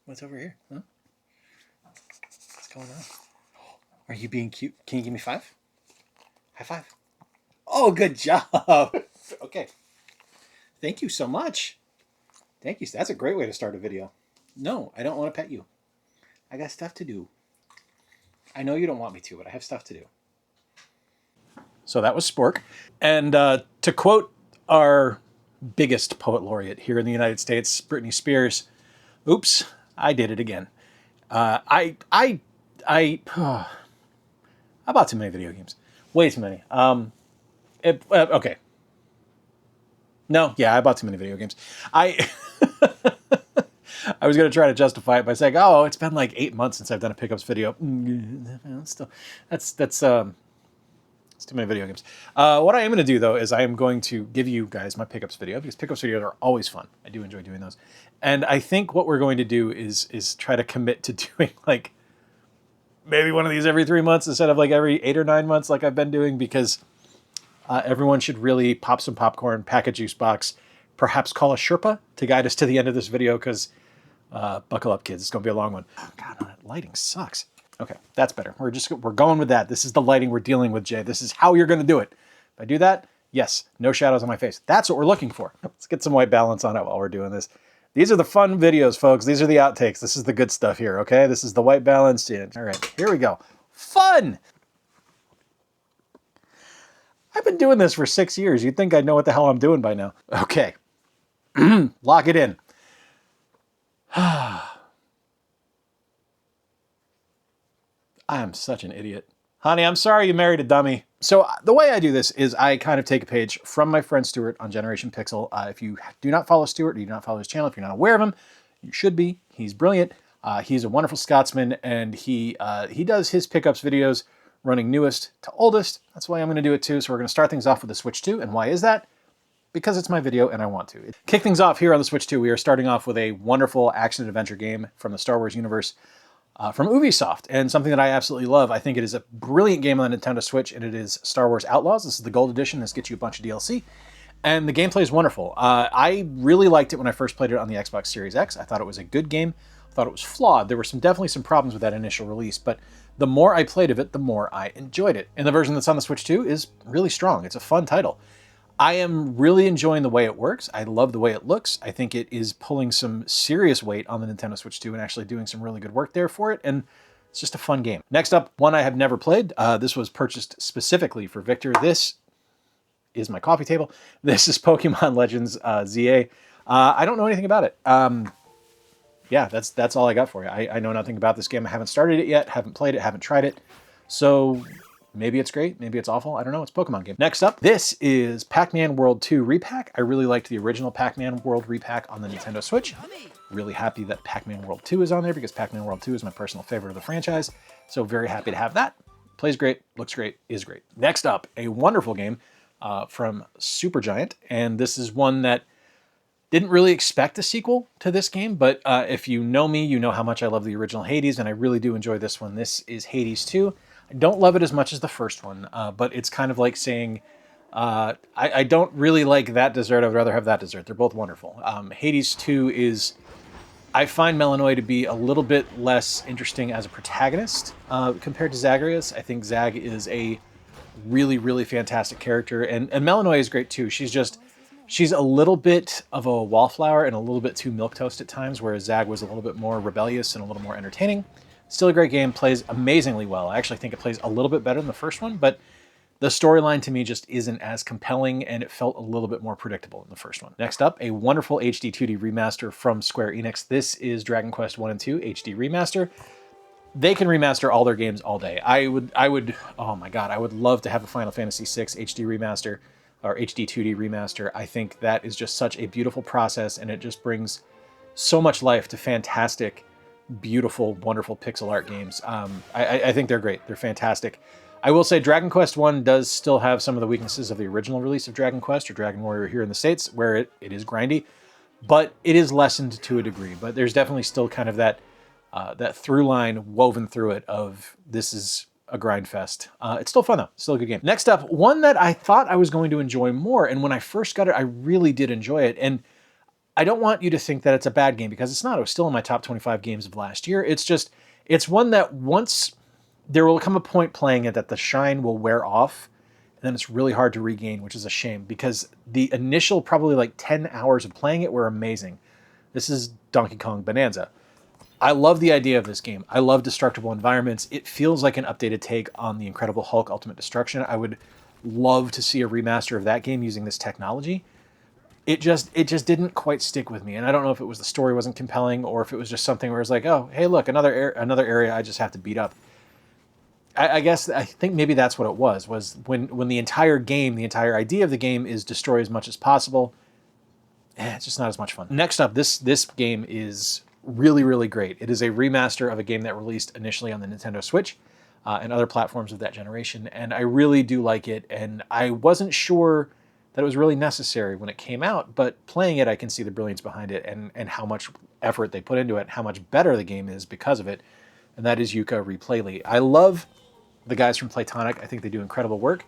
What's over here? Huh? What's going on? Are you being cute? Can you give me 5? High 5. Oh, good job. Okay. Thank you so much. Thank you. That's a great way to start a video. No, I don't want to pet you. I got stuff to do. I know you don't want me to, but I have stuff to do. So that was Spork. And to quote our biggest poet laureate here in the United States, Britney Spears, oops, I did it again. I bought too many video games. Way too many. Okay. No, yeah, I bought too many video games. I was going to try to justify it by saying, oh, it's been like 8 months since I've done a pickups video. Still, that's too many video games. What I am going to do, though, is I am going to give you guys my pickups video, because pickups videos are always fun. I do enjoy doing those. And I think what we're going to do is try to commit to doing like maybe one of these every 3 months instead of like every 8 or 9 months like I've been doing, because everyone should really pop some popcorn, pack a juice box, perhaps call a Sherpa to guide us to the end of this video, because buckle up, kids. It's going to be a long one. Oh, God, that lighting sucks. Okay, that's better. We're going with that. This is the lighting we're dealing with, Jay. This is how you're going to do it. If I do that, yes, no shadows on my face. That's what we're looking for. Let's get some white balance on it while we're doing this. These are the fun videos, folks. These are the outtakes. This is the good stuff here, okay? This is the white balance. All right, here we go. Fun! I've been doing this for 6 years. You'd think I'd know what the hell I'm doing by now. Okay. Lock it in. I'm such an idiot. Honey, I'm sorry you married a dummy. So the way I do this is I kind of take a page from my friend Stuart on Generation Pixel. If you do not follow Stuart, or you do not follow his channel, if you're not aware of him, you should be. He's brilliant. He's a wonderful Scotsman, and he does his pickups videos running newest to oldest. That's why I'm going to do it too. So we're going to start things off with the Switch 2. And why is that? Because it's my video and I want to. Kick things off here on the Switch 2, we are starting off with a wonderful action-adventure game from the Star Wars universe from Ubisoft, and something that I absolutely love. I think it is a brilliant game on the Nintendo Switch, and it is Star Wars Outlaws. This is the Gold Edition. This gets you a bunch of DLC, and the gameplay is wonderful. I really liked it when I first played it on the Xbox Series X. I thought it was a good game. I thought it was flawed. There were definitely some problems with that initial release, but the more I played of it, the more I enjoyed it. And the version that's on the Switch 2 is really strong. It's a fun title. I am really enjoying the way it works. I love the way it looks. I think it is pulling some serious weight on the Nintendo Switch 2 and actually doing some really good work there for it. And it's just a fun game. Next up, one I have never played. This was purchased specifically for Victor. This is my coffee table. This is Pokemon Legends ZA. I don't know anything about it. Yeah, that's all I got for you. I know nothing about this game. I haven't started it yet, haven't played it, haven't tried it. So maybe it's great, maybe it's awful. I don't know. It's a Pokemon game. Next up, this is Pac-Man World 2 Repack. I really liked the original Pac-Man World Repack on the Nintendo Switch. Really happy that Pac-Man World 2 is on there, because Pac-Man World 2 is my personal favorite of the franchise. So very happy to have that. Plays great, looks great, is great. Next up, a wonderful game from Supergiant. And this is one that didn't really expect a sequel to this game, but if you know me, you know how much I love the original Hades, and I really do enjoy this one. This is Hades 2. I don't love it as much as the first one, but it's kind of like saying, I don't really like that dessert, I'd rather have that dessert. They're both wonderful. Hades 2 is, I find Malone to be a little bit less interesting as a protagonist compared to Zagreus. I think Zag is a really, really fantastic character, and Malone is great too. She's a little bit of a wallflower and a little bit too milquetoast at times, whereas Zag was a little bit more rebellious and a little more entertaining. Still a great game, plays amazingly well. I actually think it plays a little bit better than the first one, but the storyline to me just isn't as compelling, and it felt a little bit more predictable in the first one. Next up, a wonderful HD 2D remaster from Square Enix. This is Dragon Quest 1 and 2 HD Remaster. They can remaster all their games all day. I would, oh my God, I would love to have a Final Fantasy VI HD remaster, or HD 2D remaster. I think that is just such a beautiful process, and it just brings so much life to fantastic, beautiful, wonderful pixel art games. I think they're great. They're fantastic. I will say Dragon Quest 1 does still have some of the weaknesses of the original release of Dragon Quest, or Dragon Warrior here in the States, where it is grindy, but it is lessened to a degree. But there's definitely still kind of that through line woven through it of this is a grind fest. It's still fun though, still a good game. Next up, one that I thought I was going to enjoy more, and when I first got it, I really did enjoy it. And I don't want you to think that it's a bad game, because it's not. It was still in my top 25 games of last year. It's just, it's one that once there will come a point playing it that the shine will wear off, and then it's really hard to regain, which is a shame, because the initial probably like 10 hours of playing it were amazing. This is Donkey Kong Bonanza. I love the idea of this game. I love destructible environments. It feels like an updated take on the Incredible Hulk Ultimate Destruction. I would love to see a remaster of that game using this technology. It just didn't quite stick with me, and I don't know if it was the story wasn't compelling, or if it was just something where it's like, oh, hey, look, another area I just have to beat up. I think maybe that's what it was when the entire game, the entire idea of the game is destroy as much as possible. It's just not as much fun. Next up, this game is really, really great. It is a remaster of a game that released initially on the Nintendo Switch and other platforms of that generation, and I really do like it, and I wasn't sure that it was really necessary when it came out, but playing it, I can see the brilliance behind it, and how much effort they put into it, how much better the game is because of it, and that is Yuka Replayly. I love the guys from Playtonic. I think they do incredible work.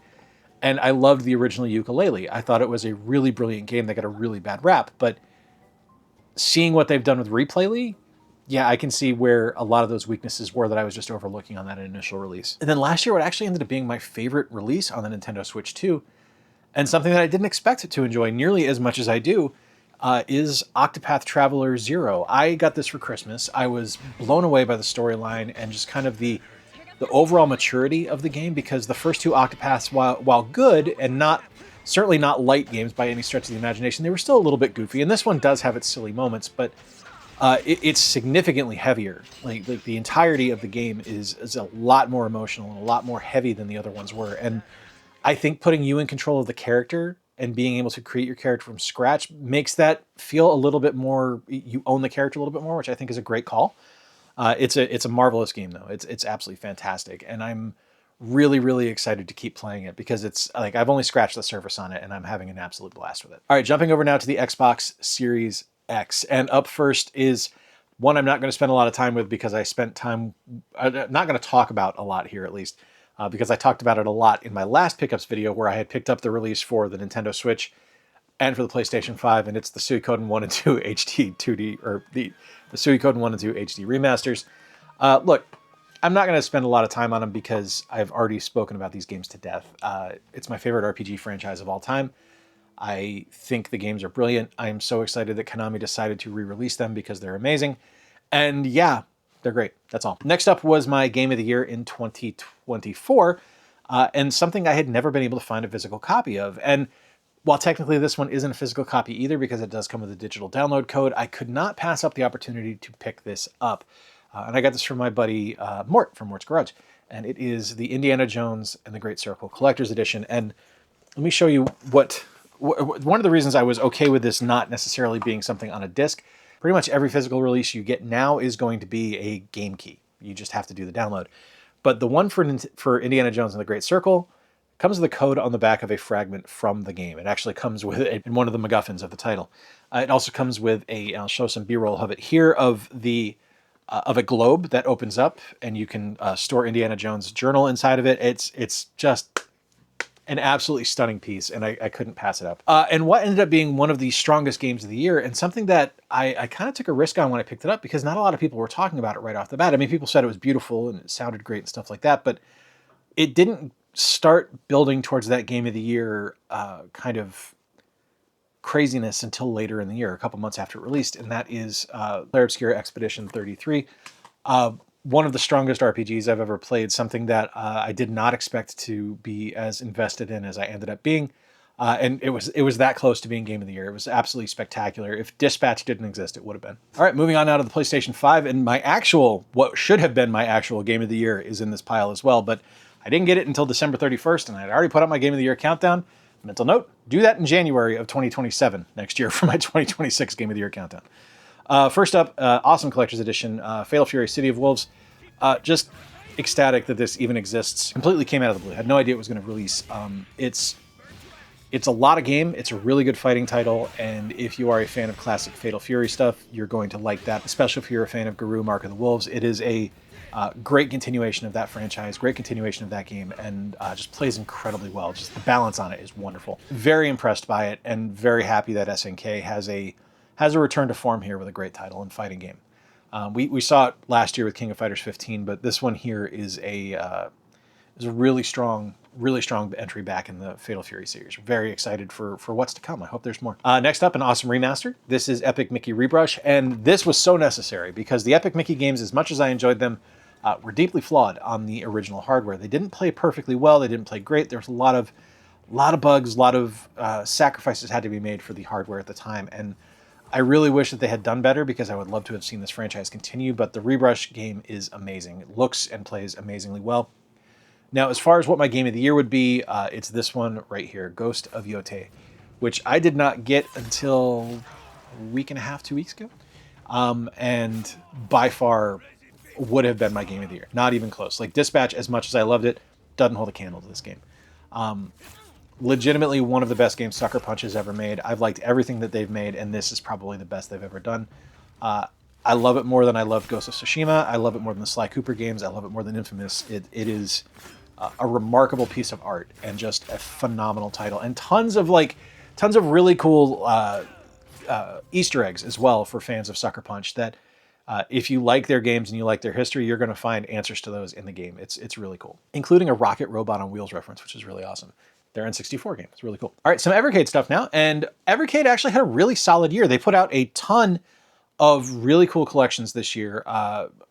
And I loved the original Yooka-Laylee. I thought it was a really brilliant game that got a really bad rap. But seeing what they've done with Replayly, yeah, I can see where a lot of those weaknesses were that I was just overlooking on that initial release. And then last year, what actually ended up being my favorite release on the Nintendo Switch 2, and something that I didn't expect to enjoy nearly as much as I do, is Octopath Traveler 0. I got this for Christmas. I was blown away by the storyline and just kind of the overall maturity of the game, because the first two Octopaths, while good and certainly not light games by any stretch of the imagination, they were still a little bit goofy. And this one does have its silly moments, but it's significantly heavier. Like the entirety of the game is a lot more emotional and a lot more heavy than the other ones were. And I think putting you in control of the character and being able to create your character from scratch makes that feel a little bit more, you own the character a little bit more, which I think is a great call. It's a marvelous game, though. It's absolutely fantastic, and I'm really, really excited to keep playing it, because it's like I've only scratched the surface on it, and I'm having an absolute blast with it. All right, jumping over now to the Xbox Series X, and up first is one I'm not going to spend a lot of time with, because I spent time, I'm not going to talk about a lot here, at least, because I talked about it a lot in my last pickups video, where I had picked up the release for the Nintendo Switch and for the PlayStation 5, and it's the Suikoden 1 and 2 HD 2D, or the Suikoden 1 and 2 HD remasters. Look, I'm not going to spend a lot of time on them, because I've already spoken about these games to death. It's my favorite RPG franchise of all time. I think the games are brilliant. I am so excited that Konami decided to re-release them, because they're amazing. And yeah, they're great. That's all. Next up was my Game of the Year in 2024, and something I had never been able to find a physical copy of. And while technically this one isn't a physical copy either, because it does come with a digital download code, I could not pass up the opportunity to pick this up. And I got this from my buddy Mort from Mort's Garage. And it is the Indiana Jones and the Great Circle Collector's Edition. And let me show you one of the reasons I was okay with this not necessarily being something on a disc. Pretty much every physical release you get now is going to be a game key. You just have to do the download. But the one for Indiana Jones and the Great Circle comes with a code on the back of a fragment from the game. It actually comes with it in one of the MacGuffins of the title. It also comes with I'll show some B-roll of it here, of a globe that opens up, and you can store Indiana Jones' journal inside of it. It's just an absolutely stunning piece, and I couldn't pass it up. And what ended up being one of the strongest games of the year, and something that I kind of took a risk on when I picked it up, because not a lot of people were talking about it right off the bat. I mean, people said it was beautiful and it sounded great and stuff like that, but it didn't start building towards that Game of the Year kind of craziness until later in the year, a couple months after it released, and that is Clair Obscur Expedition 33. One of the strongest RPGs I've ever played, something that I did not expect to be as invested in as I ended up being, and it was that close to being Game of the Year. It was absolutely spectacular. If Dispatch didn't exist, it would have been. All right, moving on now to the PlayStation 5, and what should have been my actual Game of the Year is in this pile as well, but I didn't get it until December 31st, and I'd already put up my Game of the Year countdown. Mental note, do that in January of 2027, next year, for my 2026 Game of the Year countdown. First up, awesome Collector's Edition, Fatal Fury City of Wolves. Just ecstatic that this even exists. Completely came out of the blue. Had no idea it was going to release. It's a lot of game. It's a really good fighting title, and if you are a fan of classic Fatal Fury stuff, you're going to like that, especially if you're a fan of Garou, Mark of the Wolves. It is a great continuation of that franchise, great continuation of that game, and just plays incredibly well. Just the balance on it is wonderful. Very impressed by it, and very happy that SNK has a has a return to form here with a great title and fighting game. We saw it last year with King of Fighters 15, but this one here is a really strong entry back in the Fatal Fury series. Very excited for what's to come. I hope there's more. Next up, an awesome remaster. This is Epic Mickey Rebrush, and this was so necessary because the Epic Mickey games, as much as I enjoyed them, were deeply flawed on the original hardware. They didn't play perfectly well. They didn't play great. There was a lot of bugs, a lot of sacrifices had to be made for the hardware at the time, and I really wish that they had done better because I would love to have seen this franchise continue, but the Rebrush game is amazing. It looks and plays amazingly well. Now, as far as what my game of the year would be, it's this one right here, Ghost of Yote, which I did not get until a week and a half, 2 weeks ago, and by far would have been my game of the year. Not even close. Like Dispatch, as much as I loved it, doesn't hold a candle to this game. Legitimately one of the best games Sucker Punch has ever made. I've liked everything that they've made, and this is probably the best they've ever done. I love it more than I loved Ghost of Tsushima. I love it more than the Sly Cooper games. I love it more than Infamous. It is a remarkable piece of art and just a phenomenal title, and tons of really cool Easter eggs as well for fans of Sucker Punch that if you like their games and you like their history, you're going to find answers to those in the game. It's really cool, including a rocket robot on wheels reference, which is really awesome. Their N64 game. It's really cool. All right, some Evercade stuff now. And Evercade actually had a really solid year. They put out a ton of really cool collections this year.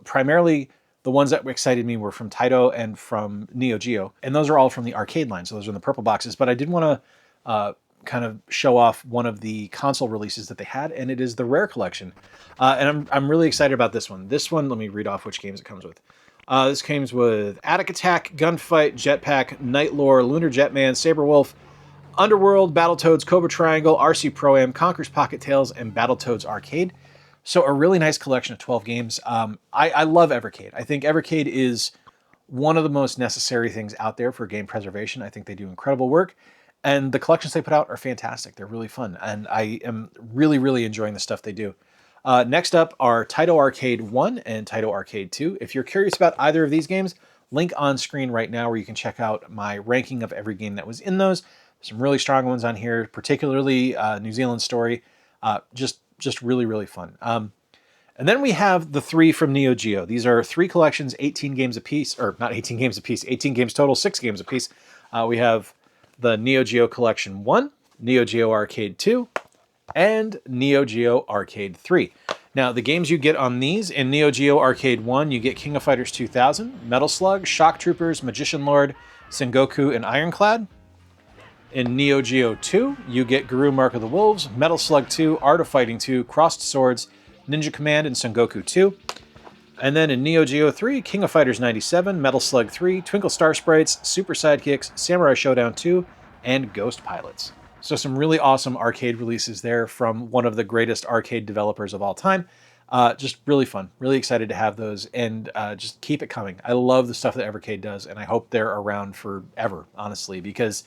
Primarily, the ones that excited me were from Taito and from Neo Geo. And those are all from the arcade line, so those are in the purple boxes. But I did want to kind of show off one of the console releases that they had, and it is the Rare Collection. And I'm really excited about this one. This one, let me read off which games it comes with. This comes with Attic Attack, Gunfight, Jetpack, Night Lore, Lunar Jetman, Saberwolf, Underworld, Battletoads, Cobra Triangle, RC Pro-Am, Conker's Pocket Tales, and Battletoads Arcade. So a really nice collection of 12 games. I love Evercade. I think Evercade is one of the most necessary things out there for game preservation. I think they do incredible work. And the collections they put out are fantastic. They're really fun. And I am really, really enjoying the stuff they do. Next up are Taito Arcade 1 and Taito Arcade 2. If you're curious about either of these games, link on screen right now where you can check out my ranking of every game that was in those. There's some really strong ones on here, particularly New Zealand Story. Just really, really fun. And then we have the 3 from Neo Geo. These are 3 collections, 18 games apiece, or not 18 games apiece, 18 games total, 6 games apiece. We have the Neo Geo Collection 1, Neo Geo Arcade 2, and Neo Geo Arcade 3. Now, the games you get on these, in Neo Geo Arcade 1, you get King of Fighters 2000, Metal Slug, Shock Troopers, Magician Lord, Sengoku, and Ironclad. In Neo Geo 2, you get Guru Mark of the Wolves, Metal Slug 2, Art of Fighting 2, Crossed Swords, Ninja Command, and Sengoku 2. And then in Neo Geo 3, King of Fighters 97, Metal Slug 3, Twinkle Star Sprites, Super Sidekicks, Samurai Showdown 2, and Ghost Pilots. So some really awesome arcade releases there from one of the greatest arcade developers of all time. Just really fun. Really excited to have those, and just keep it coming. I love the stuff that Evercade does, and I hope they're around forever, honestly, because,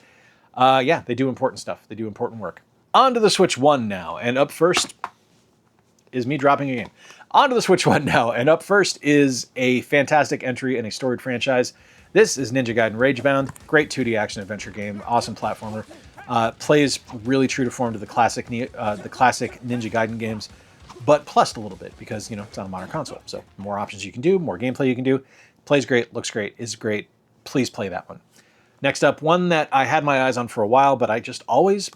yeah, they do important stuff. They do important work. On to the Switch 1 now, and up first is me dropping a game. On to the Switch 1 now, and up first is a fantastic entry in a storied franchise. This is Ninja Gaiden Ragebound. Great 2D action adventure game. Awesome platformer. Plays really true to form to the classic Ninja Gaiden games, but plussed a little bit because, it's on a modern console. So more options you can do, more gameplay you can do. Plays great, looks great, is great. Please play that one. Next up, one that I had my eyes on for a while, but I just always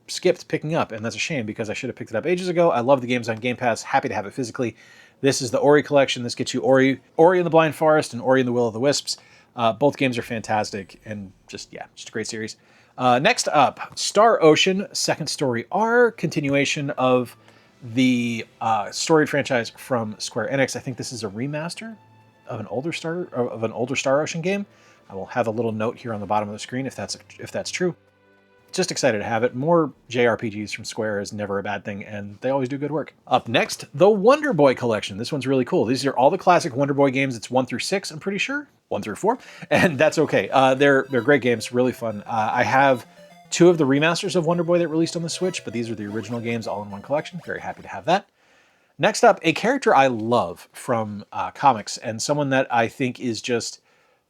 skipped picking up, and that's a shame because I should have picked it up ages ago. I love the games on Game Pass, happy to have it physically. This is the Ori collection. This gets you Ori in the Blind Forest and Ori and the Will of the Wisps. Both games are fantastic, and just a great series. Next up, Star Ocean, Second Story R, continuation of the storied franchise from Square Enix. I think this is a remaster of an older Star Ocean game. I will have a little note here on the bottom of the screen if that's true. Just excited to have it. More JRPGs from Square is never a bad thing, and they always do good work. Up next, the Wonder Boy collection. This one's really cool. These are all the classic Wonder Boy games. It's 1 through 6, I'm pretty sure. 1 through 4, and that's okay. They're great games, really fun. I have 2 of the remasters of Wonder Boy that released on the Switch, but these are the original games all in one collection. Very happy to have that. Next up, a character I love from comics, and someone that I think is just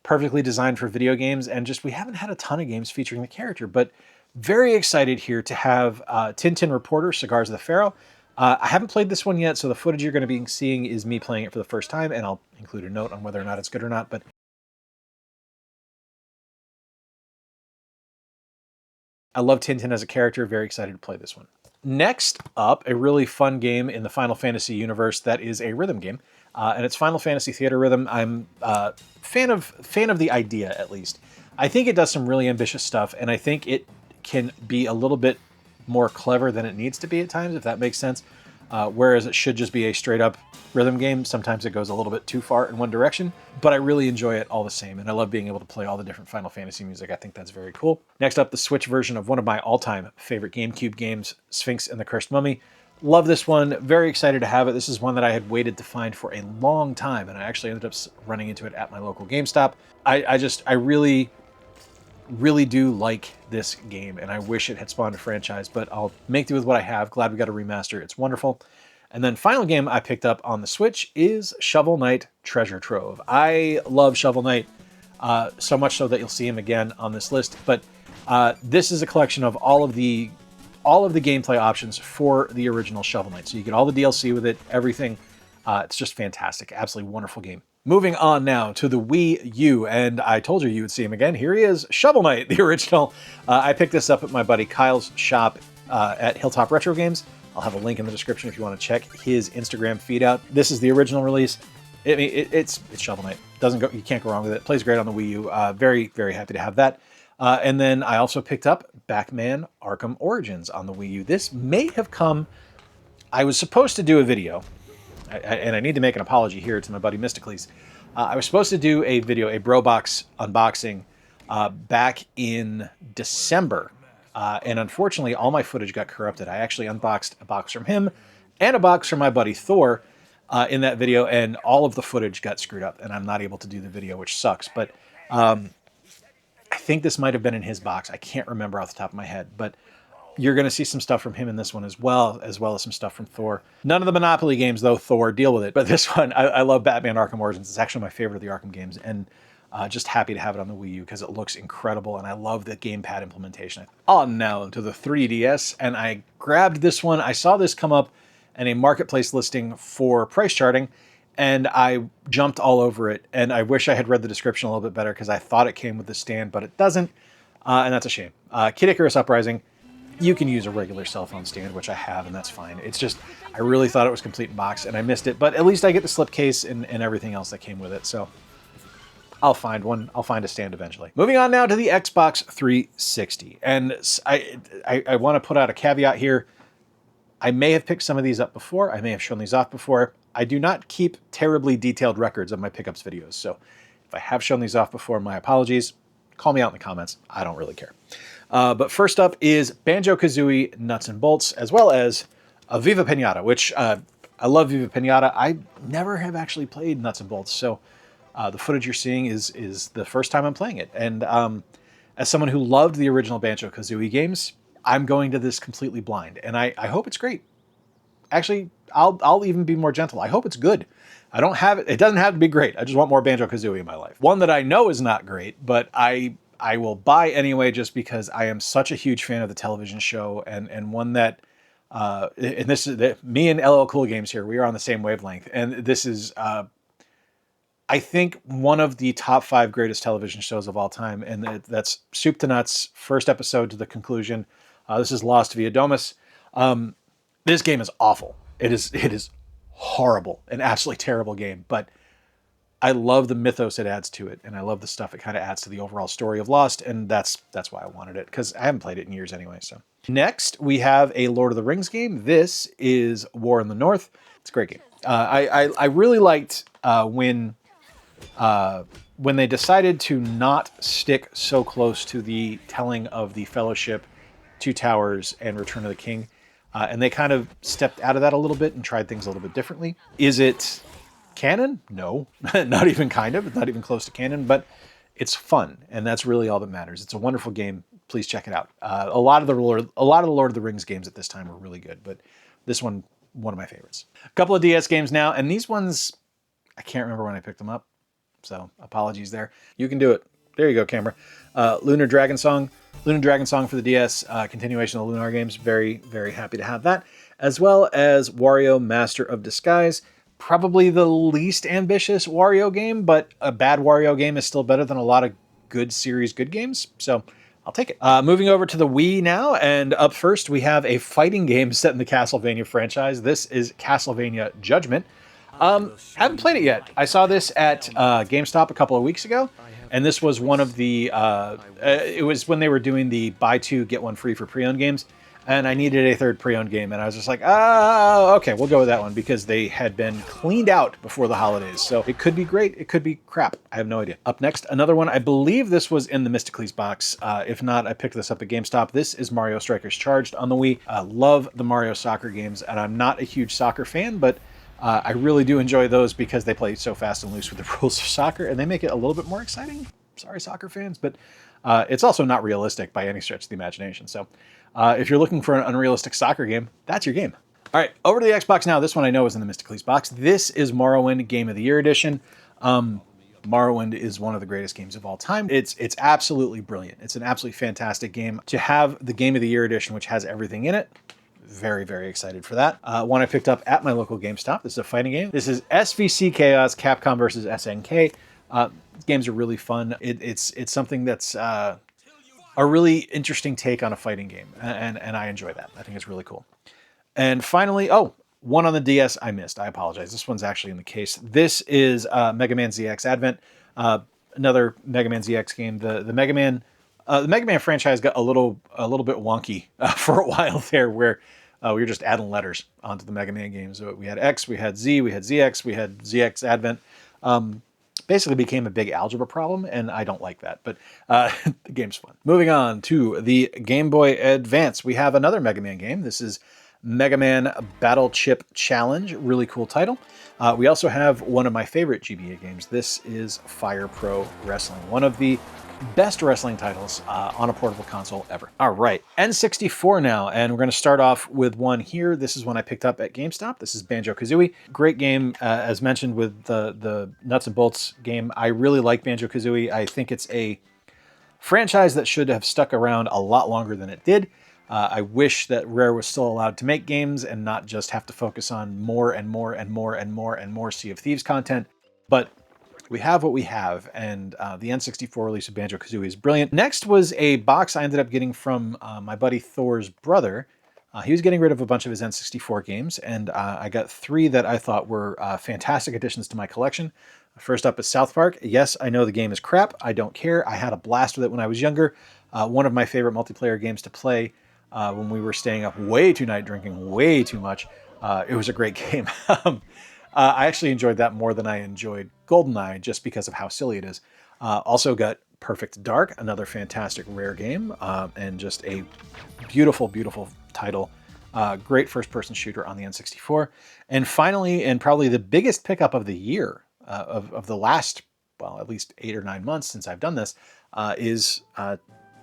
perfectly designed for video games, and we haven't had a ton of games featuring the character, but very excited here to have Tintin Reporter, Cigars of the Pharaoh. I haven't played this one yet, so the footage you're going to be seeing is me playing it for the first time, and I'll include a note on whether or not it's good or not. But I love Tintin as a character. Very excited to play this one. Next up, a really fun game in the Final Fantasy universe that is a rhythm game, and it's Final Fantasy Theater Rhythm. I'm a fan of the idea, at least. I think it does some really ambitious stuff, and I think it can be a little bit more clever than it needs to be at times, if that makes sense. Whereas it should just be a straight up rhythm game. Sometimes it goes a little bit too far in one direction, but I really enjoy it all the same. And I love being able to play all the different Final Fantasy music. I think that's very cool. Next up, the Switch version of one of my all-time favorite GameCube games, Sphinx and the Cursed Mummy. Love this one. Very excited to have it. This is one that I had waited to find for a long time, and I actually ended up running into it at my local GameStop. I really do like this game, and I wish it had spawned a franchise, but I'll make do with what I have. Glad we got a remaster. It's wonderful. And then final game I picked up on the Switch is Shovel Knight Treasure Trove. I love Shovel Knight, so much so that you'll see him again on this list. But this is a collection of all of the gameplay options for the original Shovel Knight. So you get all the DLC with it, everything. It's just fantastic. Absolutely wonderful game. Moving on now to the Wii U, and I told you would see him again. Here he is, Shovel Knight, the original. I picked this up at my buddy Kyle's shop at Hilltop Retro Games. I'll have a link in the description if you want to check his Instagram feed out. This is the original release. It's Shovel Knight. You can't go wrong with it. Plays great on the Wii U. Very, very happy to have that. And then I also picked up Batman Arkham Origins on the Wii U. This may have come... I was supposed to do a video, and I need to make an apology here to my buddy Mysticles. I was supposed to do a video, a BroBox unboxing, back in December. And unfortunately, all my footage got corrupted. I actually unboxed a box from him and a box from my buddy Thor in that video, and all of the footage got screwed up, and I'm not able to do the video, which sucks. But I think this might have been in his box. I can't remember off the top of my head, but you're going to see some stuff from him in this one as well as some stuff from Thor. None of the Monopoly games, though, Thor, deal with it. But this one, I love Batman Arkham Origins. It's actually my favorite of the Arkham games, and just happy to have it on the Wii U because it looks incredible, and I love the gamepad implementation. On now to the 3DS, and I grabbed this one. I saw this come up in a marketplace listing for price charting, and I jumped all over it, and I wish I had read the description a little bit better because I thought it came with the stand, but it doesn't, and that's a shame. Kid Icarus Uprising. You can use a regular cell phone stand, which I have, and that's fine. It's just, I really thought it was complete in box, and I missed it. But at least I get the slipcase and everything else that came with it. So I'll find one. I'll find a stand eventually. Moving on now to the Xbox 360. And I want to put out a caveat here. I may have picked some of these up before. I may have shown these off before. I do not keep terribly detailed records of my pickups videos. So if I have shown these off before, my apologies. Call me out in the comments. I don't really care. But first up is Banjo-Kazooie Nuts and Bolts, as well as Viva Pinata, which I love Viva Pinata. I never have actually played Nuts and Bolts, so the footage you're seeing is the first time I'm playing it. And as someone who loved the original Banjo-Kazooie games, I'm going to this completely blind, and I hope it's great. Actually, I'll even be more gentle. I hope it's good. I don't have it. It doesn't have to be great. I just want more Banjo-Kazooie in my life. One that I know is not great, but I will buy anyway just because I am such a huge fan of the television show, and one that, and this is, me and LL Cool Games here, we are on the same wavelength, and this is, I think, one of the top 5 greatest television shows of all time, and that's Soup to Nuts, first episode to the conclusion. This is Lost Via Domus. This game is awful. It is horrible, an absolutely terrible game, but I love the mythos it adds to it, and I love the stuff it kind of adds to the overall story of Lost, and that's why I wanted it, because I haven't played it in years anyway. So next, we have a Lord of the Rings game. This is War in the North. It's a great game. I really liked when they decided to not stick so close to the telling of the Fellowship, Two Towers, and Return of the King, and they kind of stepped out of that a little bit and tried things a little bit differently. Is it canon? No, not even kind of. It's not even close to canon, but it's fun, and that's really all that matters. It's a wonderful game. Please check it out. A lot of the Lord of the Rings games at this time were really good, but this one of my favorites. A couple of DS games now, and these ones, I can't remember when I picked them up, so apologies there. You can do it. There you go, camera. Lunar Dragon Song for the DS, continuation of the Lunar games. Very, very happy to have that. as well as Wario Master of Disguise. Probably the least ambitious Wario game, but a bad Wario game is still better than a lot of good series good games, so I'll take it. Moving over to the Wii now, and up first we have a fighting game set in the Castlevania franchise. This is Castlevania Judgment. Haven't played it yet. I saw this at GameStop a couple of weeks ago, and this was one of the, it was when they were doing the buy two, get one free for pre-owned games, and I needed a third pre-owned game, and I was just like, okay, we'll go with that one, because they had been cleaned out before the holidays, so it could be great, it could be crap, I have no idea. Up next, another one, I believe this was in the Mysticles box, if not, I picked this up at GameStop. This is Mario Strikers Charged on the Wii. I love the Mario soccer games, and I'm not a huge soccer fan, but I really do enjoy those because they play so fast and loose with the rules of soccer, and they make it a little bit more exciting. Sorry, soccer fans, but it's also not realistic by any stretch of the imagination. So if you're looking for an unrealistic soccer game, that's your game. All right, over to the Xbox now. This one I know is in the Mysticles box. This is Morrowind Game of the Year Edition. Morrowind is one of the greatest games of all time. It's absolutely brilliant. It's an absolutely fantastic game. To have the Game of the Year Edition, which has everything in it, very, very excited for that. One I picked up at my local GameStop. This is a fighting game. This is SVC Chaos, Capcom versus SNK. Games are really fun. It's something that's a really interesting take on a fighting game, and I enjoy that. I think it's really cool. And finally, one on the DS I missed. I apologize. This one's actually in the case. This is Mega Man ZX Advent, another Mega Man ZX game. The Mega Man franchise got a little bit wonky for a while there, where we were just adding letters onto the Mega Man games. So we had X, we had Z, we had ZX, we had ZX Advent. Basically became a big algebra problem, and I don't like that, but the game's fun. Moving on to the Game Boy Advance, we have another Mega Man game. This is Mega Man Battle Chip Challenge, really cool title. We also have one of my favorite GBA games. This is Fire Pro Wrestling, one of the best wrestling titles on a portable console ever. All right, N64 now, and we're going to start off with one here. This is one I picked up at GameStop. This is Banjo-Kazooie. Great game, as mentioned with the Nuts and Bolts game. I really like Banjo-Kazooie. I think it's a franchise that should have stuck around a lot longer than it did. I wish that Rare was still allowed to make games and not just have to focus on more and more and more and more and more Sea of Thieves content, but we have what we have, and the N64 release of Banjo-Kazooie is brilliant. Next was a box I ended up getting from my buddy Thor's brother. He was getting rid of a bunch of his N64 games, and I got 3 that I thought were fantastic additions to my collection. First up is South Park. Yes, I know the game is crap. I don't care. I had a blast with it when I was younger. One of my favorite multiplayer games to play when we were staying up way too late, drinking way too much. It was a great game. I actually enjoyed that more than I enjoyed GoldenEye, just because of how silly it is. Also got Perfect Dark, another fantastic Rare game, and just a beautiful, beautiful title. Great first-person shooter on the N64. And finally, and probably the biggest pickup of the year, of the last, well, at least 8 or 9 months since I've done this, is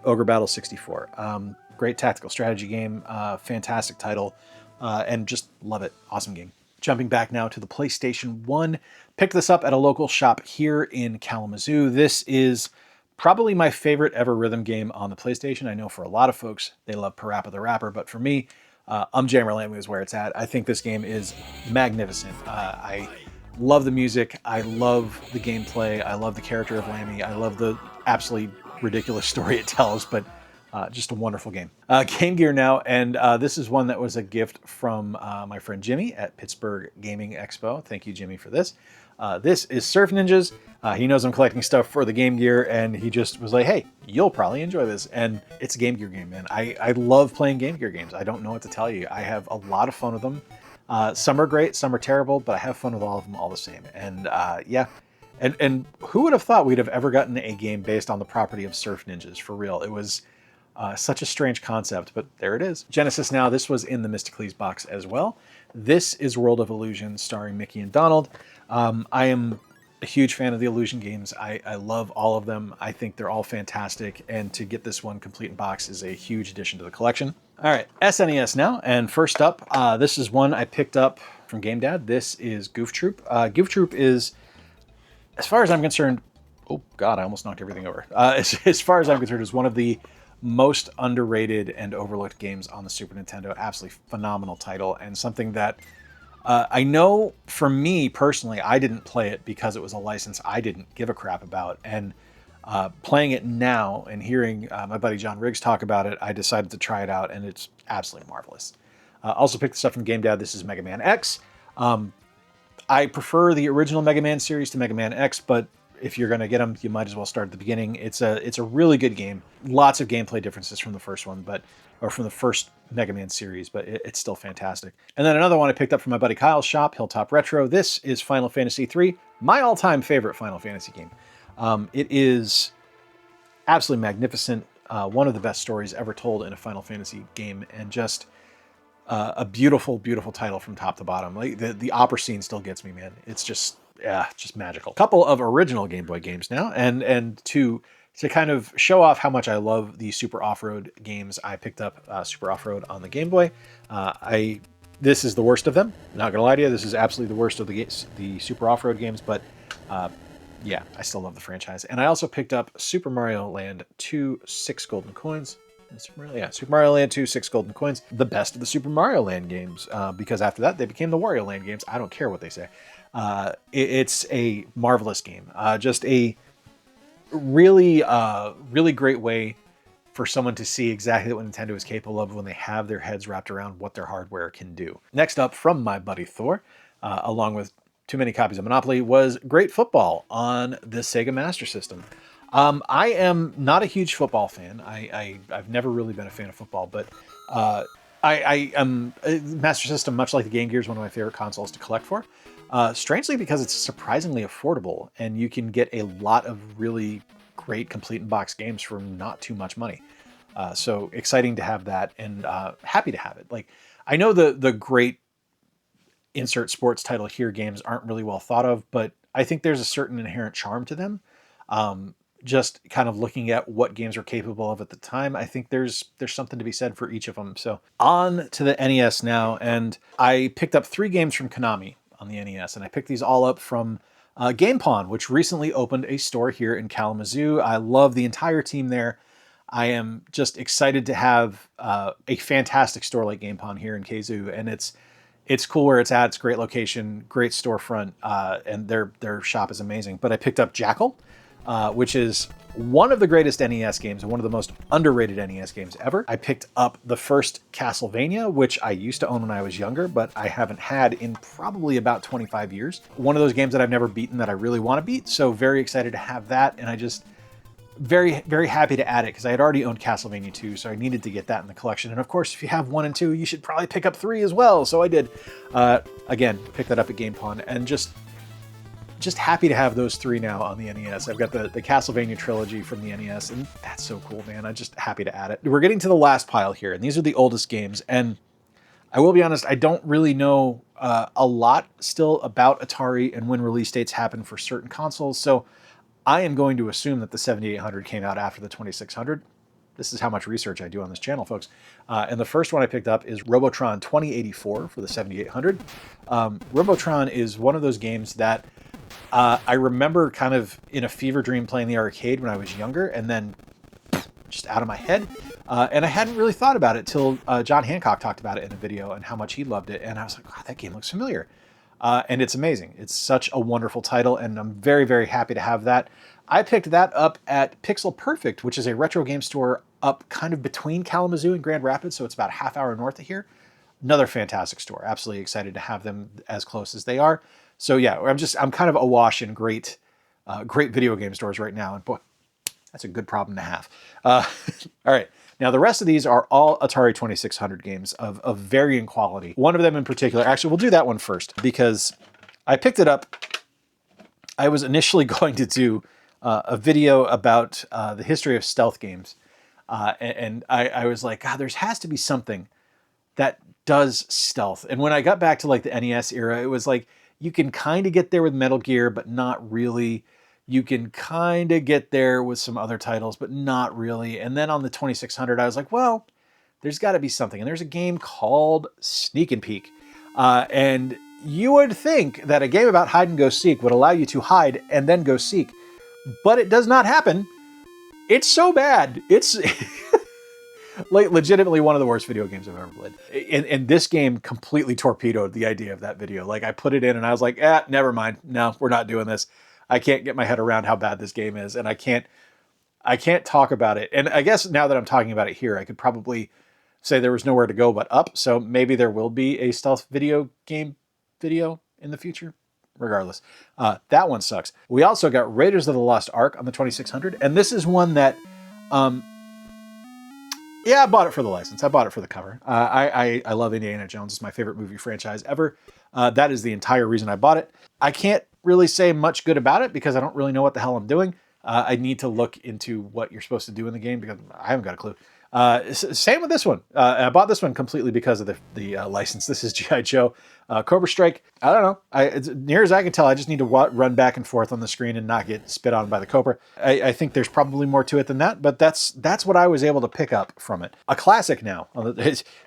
Ogre Battle 64. Great tactical strategy game, fantastic title, and just love it. Awesome game. Jumping back now to the PlayStation 1, picked this up at a local shop here in Kalamazoo. This is probably my favorite ever rhythm game on the PlayStation. I know for a lot of folks, they love Parappa the Rapper, but for me, Jammerlamu is where it's at. I think this game is magnificent. I love the music. I love the gameplay. I love the character of Lammy. I love the absolutely ridiculous story it tells, but just a wonderful game. Game Gear now, and this is one that was a gift from my friend Jimmy at Pittsburgh Gaming Expo. Thank you, Jimmy, for this. This is Surf Ninjas. He knows I'm collecting stuff for the Game Gear, and he just was like, hey, you'll probably enjoy this. And it's a Game Gear game, man. I love playing Game Gear games. I don't know what to tell you. I have a lot of fun with them. Some are great, some are terrible, but I have fun with all of them all the same. And yeah. And who would have thought we'd have ever gotten a game based on the property of Surf Ninjas, for real? It was such a strange concept, but there it is. Genesis now, this was in the Mysticles box as well. This is World of Illusion starring Mickey and Donald. I am a huge fan of the Illusion games. I love all of them. I think they're all fantastic, and to get this one complete in box is a huge addition to the collection. All right, SNES now, and first up, this is one I picked up from Game Dad. This is Goof Troop. Goof Troop is, as far as I'm concerned, oh God, I almost knocked everything over. As far as I'm concerned, is one of the most underrated and overlooked games on the Super Nintendo. Absolutely phenomenal title, and something that I know for me personally, I didn't play it because it was a license I didn't give a crap about. And playing it now and hearing my buddy John Riggs talk about it, I decided to try it out, and it's absolutely marvelous. Also picked this up from Game Dad. This is Mega Man X. I prefer the original Mega Man series to Mega Man X, but if you're going to get them, you might as well start at the beginning. It's a really good game. Lots of gameplay differences from the first one, or from the first Mega Man series, but it's still fantastic. And then another one I picked up from my buddy Kyle's shop, Hilltop Retro. This is Final Fantasy III, my all-time favorite Final Fantasy game. It is absolutely magnificent. One of the best stories ever told in a Final Fantasy game, and just a beautiful, beautiful title from top to bottom. Like the opera scene still gets me, man. It's just magical. Couple of original Game Boy games now, and to kind of show off how much I love the Super Off-Road games, I picked up Super Off-Road on the Game Boy. This is the worst of them. Not gonna lie to you, this is absolutely the worst of the Super Off-Road games, but yeah, I still love the franchise. And I also picked up Super Mario Land 2, 6 golden coins. Super Mario Land 2, 6 golden coins. The best of the Super Mario Land games, because after that, they became the Wario Land games. I don't care what they say. It's a marvelous game. Just a really, really great way for someone to see exactly what Nintendo is capable of when they have their heads wrapped around what their hardware can do. Next up, from my buddy Thor, along with too many copies of Monopoly, was Great Football on the Sega Master System. I am not a huge football fan. I've never really been a fan of football, but I am Master System, much like the Game Gear, is one of my favorite consoles to collect for. Strangely, because it's surprisingly affordable, and you can get a lot of really great complete in-box games for not too much money. So exciting to have that, and happy to have it. Like, I know the great insert sports title here games aren't really well thought of, but I think there's a certain inherent charm to them. Just kind of looking at what games are capable of at the time, I think there's something to be said for each of them. So on to the NES now, and I picked up 3 games from Konami on the NES, and I picked these all up from Game Pawn, which recently opened a store here in Kalamazoo. I love the entire team there. I am just excited to have a fantastic store like Game Pawn here in Kazoo, and it's cool where it's at. It's a great location, great storefront, and their shop is amazing. But I picked up Jackal, which is one of the greatest NES games and one of the most underrated NES games ever. I picked up the first Castlevania, which I used to own when I was younger, but I haven't had in probably about 25 years. One of those games that I've never beaten that I really want to beat, so very excited to have that, and I just very, very happy to add it because I had already owned Castlevania 2, so I needed to get that in the collection. And of course, if you have 1 and 2, you should probably pick up 3 as well, so I did. Again, picked that up at Game Pawn, and just happy to have those 3 now on the NES. I've got the Castlevania trilogy from the NES, and that's so cool, man. I'm just happy to add it. We're getting to the last pile here, and these are the oldest games. And I will be honest, I don't really know a lot still about Atari and when release dates happen for certain consoles, so I am going to assume that the 7800 came out after the 2600. This is how much research I do on this channel, folks. And the first one I picked up is Robotron 2084 for the 7800. Robotron is one of those games that I remember kind of in a fever dream playing the arcade when I was younger, and then just out of my head. And I hadn't really thought about it till John Hancock talked about it in a video and how much he loved it. And I was like, wow, that game looks familiar. And it's amazing. It's such a wonderful title, and I'm very, very happy to have that. I picked that up at Pixel Perfect, which is a retro game store up kind of between Kalamazoo and Grand Rapids, so it's about a half hour north of here. Another fantastic store. Absolutely excited to have them as close as they are. So yeah, I'm kind of awash in great video game stores right now, and boy, that's a good problem to have. All right, now the rest of these are all Atari 2600 games of varying quality. One of them in particular, actually, we'll do that one first because I picked it up. I was initially going to do a video about the history of stealth games, and I was like, God, there has to be something that does stealth. And when I got back to like the NES era, it was like, you can kind of get there with Metal Gear, but not really. You can kind of get there with some other titles, but not really. And then on the 2600, I was like, well, there's got to be something. And there's a game called Sneak and Peek. And you would think that a game about hide and go seek would allow you to hide and then go seek, but it does not happen. It's so bad. It's Like, legitimately one of the worst video games I've ever played. And this game completely torpedoed the idea of that video. Like, I put it in and I was like, never mind. No, we're not doing this. I can't get my head around how bad this game is, and I can't talk about it. And I guess now that I'm talking about it here, I could probably say there was nowhere to go but up. So maybe there will be a stealth video game video in the future. Regardless, that one sucks. We also got Raiders of the Lost Ark on the 2600, and this is one that, I bought it for the license. I bought it for the cover. I love Indiana Jones. It's my favorite movie franchise ever. That is the entire reason I bought it. I can't really say much good about it because I don't really know what the hell I'm doing. I need to look into what you're supposed to do in the game because I haven't got a clue. Same with this one. I bought this one completely because of the license. This is G.I. Joe. Cobra Strike. I don't know. As near as I can tell, I just need to run back and forth on the screen and not get spit on by the Cobra. I think there's probably more to it than that, but that's what I was able to pick up from it. A classic now.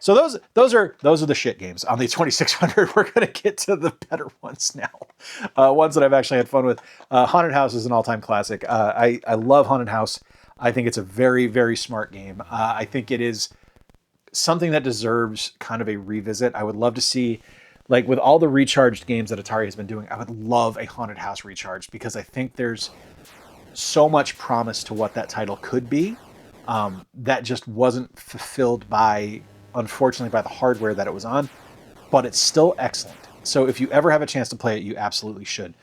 So those are the shit games on the 2600. We're gonna get to the better ones now. Ones that I've actually had fun with. Haunted House is an all-time classic. I love Haunted House. I think it's a very, very smart game. I think it is something that deserves kind of a revisit. I would love to see, like with all the recharged games that Atari has been doing, I would love a Haunted House recharged because I think there's so much promise to what that title could be that just wasn't fulfilled unfortunately, by the hardware that it was on, but it's still excellent. So if you ever have a chance to play it, you absolutely should.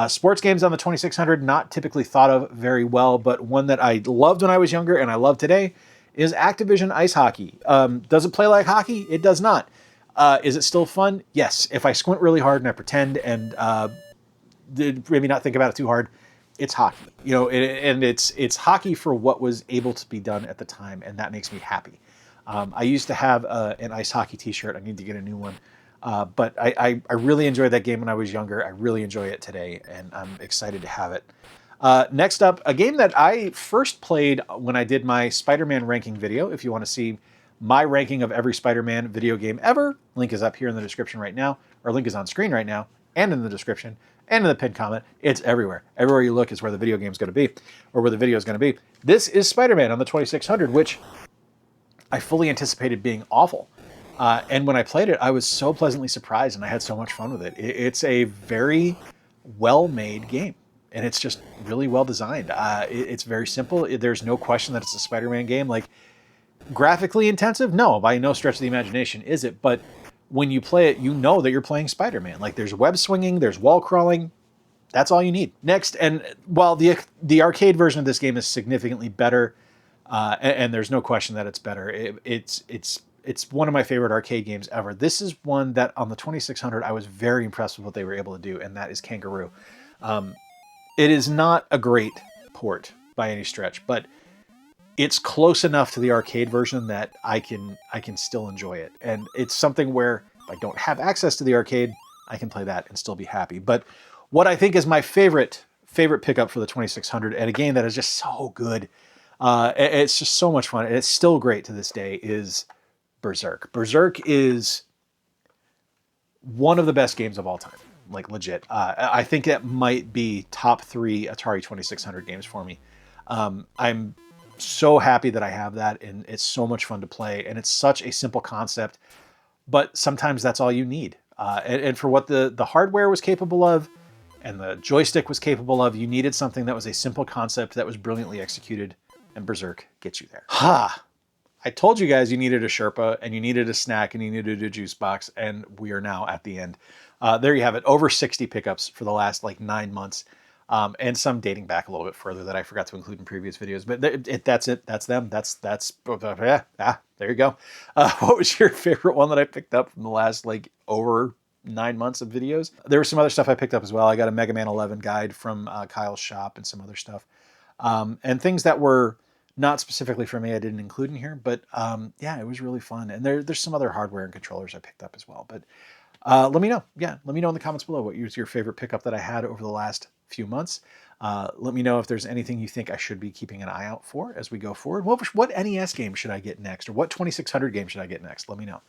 Sports games on the 2600, not typically thought of very well, but one that I loved when I was younger and I love today is Activision Ice Hockey. Does it play like hockey? It does not. Is it still fun? Yes. If I squint really hard and I pretend and maybe not think about it too hard, it's hockey. And it's hockey for what was able to be done at the time, and that makes me happy. I used to have an ice hockey t-shirt. I need to get a new one. But I really enjoyed that game when I was younger. I really enjoy it today, and I'm excited to have it. Next up, a game that I first played when I did my Spider-Man ranking video. If you want to see my ranking of every Spider-Man video game ever, link is up here in the description right now, or link is on screen right now, and in the description, and in the pinned comment. It's everywhere. Everywhere you look is where the video game's going to be, or where the video is going to be. This is Spider-Man on the 2600, which I fully anticipated being awful. And when I played it, I was so pleasantly surprised and I had so much fun with it. It's a very well-made game and it's just really well designed. It's very simple. There's no question that it's a Spider-Man game. Like, graphically intensive? No, by no stretch of the imagination is it. But when you play it, you know that you're playing Spider-Man. Like, there's web swinging, there's wall crawling. That's all you need. Next, and while the arcade version of this game is significantly better, and there's no question that it's better, it's one of my favorite arcade games ever. This is one that on the 2600, I was very impressed with what they were able to do, and that is Kangaroo. It is not a great port by any stretch, but it's close enough to the arcade version that I can still enjoy it. And it's something where if I don't have access to the arcade, I can play that and still be happy. But what I think is my favorite pickup for the 2600, and a game that is just so good, it's just so much fun, and it's still great to this day, is Berserk. Berserk is one of the best games of all time, like legit. I think that might be top 3 Atari 2600 games for me. I'm so happy that I have that, and it's so much fun to play, and it's such a simple concept, but sometimes that's all you need. And for what the hardware was capable of, and the joystick was capable of, you needed something that was a simple concept that was brilliantly executed, and Berserk gets you there. I told you guys you needed a Sherpa, and you needed a snack, and you needed a juice box, and we are now at the end. There you have it. Over 60 pickups for the last 9 months, and some dating back a little bit further that I forgot to include in previous videos. But that's it. That's them. That's there you go. What was your favorite one that I picked up from the last over 9 months of videos? There was some other stuff I picked up as well. I got a Mega Man 11 guide from Kyle's shop and some other stuff, and things that were not specifically for me, I didn't include in here, but yeah, it was really fun. And there's some other hardware and controllers I picked up as well. But let me know. Yeah, let me know in the comments below what was your favorite pickup that I had over the last few months. Let me know if there's anything you think I should be keeping an eye out for as we go forward. What NES game should I get next? Or what 2600 game should I get next? Let me know.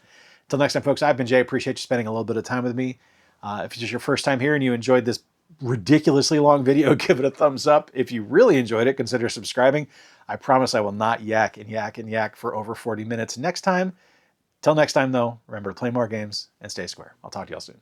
Until next time, folks, I've been Jay. Appreciate you spending a little bit of time with me. If it's just your first time here and you enjoyed this ridiculously long video, give it a thumbs up. If you really enjoyed it, consider subscribing. I promise I will not yak and yak and yak for over 40 minutes next time. Till next time, though, remember to play more games and stay square. I'll talk to y'all soon.